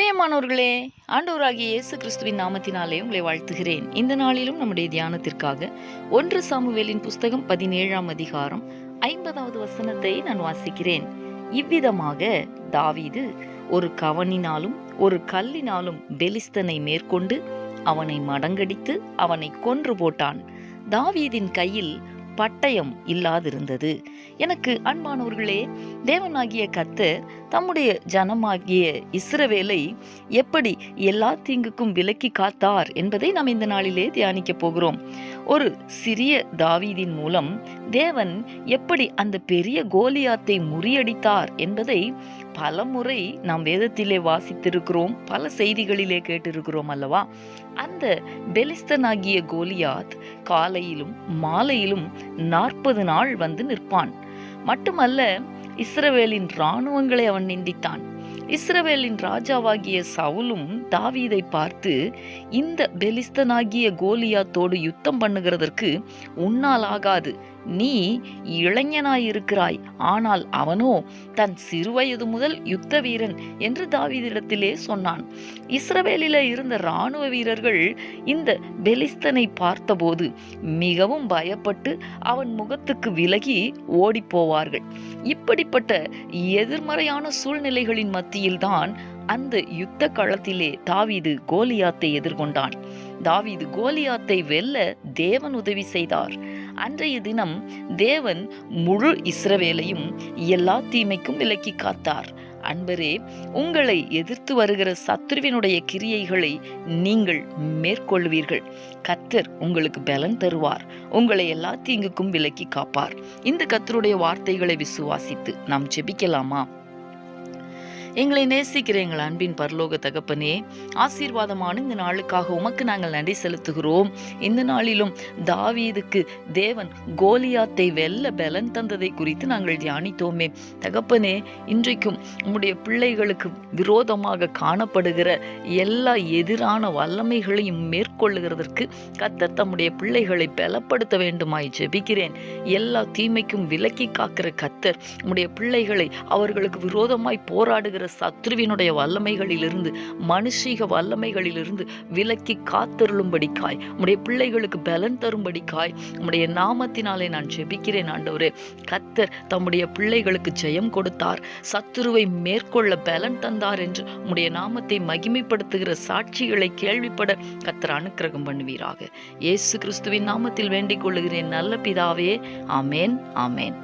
பிரியமானவர்களே, ஆண்டவராகிய இயேசு கிறிஸ்துவின் நாமத்தினாலே உங்களை வாழ்த்துகிறேன். இந்த நாளிலும் நம்முடைய தியானத்திற்காக 1 சாமுவேலின் புஸ்தகம் 17ஆம் அதிகாரம் 50வது வசனத்தை நான் வாசிக்கிறேன். இவ்விதமாக தாவீது ஒரு கவணினாலும் ஒரு கல்லினாலும் பெலிஸ்தனை மேற்கொண்டு அவனை மடங்கடித்து அவனை கொன்று போட்டான். தாவீதின் கையில் பட்டயம் இல்லாதிருந்தது. எனக்கு அன்பானவர்களே, தேவனாகிய கர்த்தர் தம்முடைய ஜனமாகிய இஸ்ரவேலை எப்படி எல்லா தீங்குக்கும் விலக்கி காத்தார் என்பதை நாம் இந்த நாளிலே தியானிக்க போகிறோம். ஒரு சிறிய தாவீதின் மூலம் தேவன் எப்படி அந்த பெரிய கோலியாத்தை முறியடித்தார் என்பதை பல முறை நாம் வேதத்திலே வாசித்திருக்கிறோம், பல செய்திகளிலே கேட்டிருக்கிறோம் அல்லவா? அந்த பெலிஸ்தனாகிய கோலியாத் காலையிலும் மாலையிலும் 40 நாள் வந்து நிற்பான். மட்டுமல்ல, இஸ்ரவேலின் இராணுவங்களை அவன் நிந்தித்தான். இஸ்ரவேலின் ராஜாவாகிய சவுலும் தாவீதை பார்த்து, இந்த பெலிஸ்தனாகிய கோலியாத்தோடு யுத்தம் பண்ணுகிறதற்கு உன்னால் ஆகாது, நீ இளைஞனாயிருக்கிறாய், ஆனால் அவனோ தன் சிறுவயது முதல் யுத்த வீரன் என்று தாவீதிடத்திலே சொன்னான். இஸ்ரவேலில இருந்த இராணுவ வீரர்கள் இந்த பெலிஸ்தனை பார்த்தபோது மிகவும் பயப்பட்டு அவன் முகத்துக்கு விலகி ஓடி போவார்கள். இப்படிப்பட்ட எதிர்மறையான சூழ்நிலைகளின் மத்தியில்தான் அந்த யுத்த களத்திலே தாவீது கோலியாத்தை எதிர்கொண்டான். தாவீது கோலியாத்தை வெல்ல தேவன் உதவி செய்தார். அன்றைய தினம் தேவன் முழு இஸ்ரவேலையும் எல்லா தீமைக்கும் விலக்கி காத்தார். அன்பரே, உங்களை எதிர்த்து வருகிற சத்துருவினுடைய கிரியைகளை நீங்கள் மேற்கொள்வீர்கள். கர்த்தர் உங்களுக்கு பலன் தருவார், உங்களை எல்லா தீங்குக்கும் விலக்கி காப்பார். இந்த கர்த்தருடைய வார்த்தைகளை விசுவாசித்து நாம் ஜெபிக்கலாமா? எங்களை நேசிக்கிற எங்கள் அன்பின் பரலோக தகப்பனே, ஆசீர்வாதமான இந்த நாளுக்காக உமக்கு நாங்கள் நன்றி செலுத்துகிறோம். இந்த நாளிலும் தாவீதுக்கு தேவன் கோலியாத்தை வெல்ல பலன் தந்ததை குறித்து நாங்கள் தியானித்தோமே. தகப்பனே, இன்றைக்கும் உம்முடைய பிள்ளைகளுக்கு விரோதமாக காணப்படுகிற எல்லா எதிரான வல்லமைகளையும் மேற்கொள்ளுகிறதற்கு கர்த்தர் தம்முடைய பிள்ளைகளை பலப்படுத்த வேண்டுமாய் ஜெபிக்கிறேன். எல்லா தீமைக்கும் விலக்கி காக்கிற கர்த்தர் உம்முடைய பிள்ளைகளை அவர்களுக்கு விரோதமாய் போராடுகிற சத்ருவினுடைய வல்லமைகளிலிருந்து, மனுஷீக வல்லமைகளிலிருந்து விலக்கி காத்தருளும்படிக்காய், உம்முடைய பிள்ளைகளுக்கு பலன் தரும்படிக்காய் உம்முடைய நாமத்தினாலே நான் ஜெபிக்கிறேன். ஆண்டவரே, கர்த்தர் தம்முடைய பிள்ளைகளுக்கு ஜெயம் கொடுத்தார், சத்துருவை மேற்கொள்ள பலன் தந்தார் என்று உம்முடைய நாமத்தை மகிமைப்படுத்துகிற சாட்சிகளை கேள்விப்பட கர்த்தர் அனுக்கிரகம் பண்ணுவீராக. இயேசு கிறிஸ்துவின் நாமத்தில் வேண்டிக் கொள்ளுகிறேன் நல்ல பிதாவே. ஆமேன், ஆமேன்.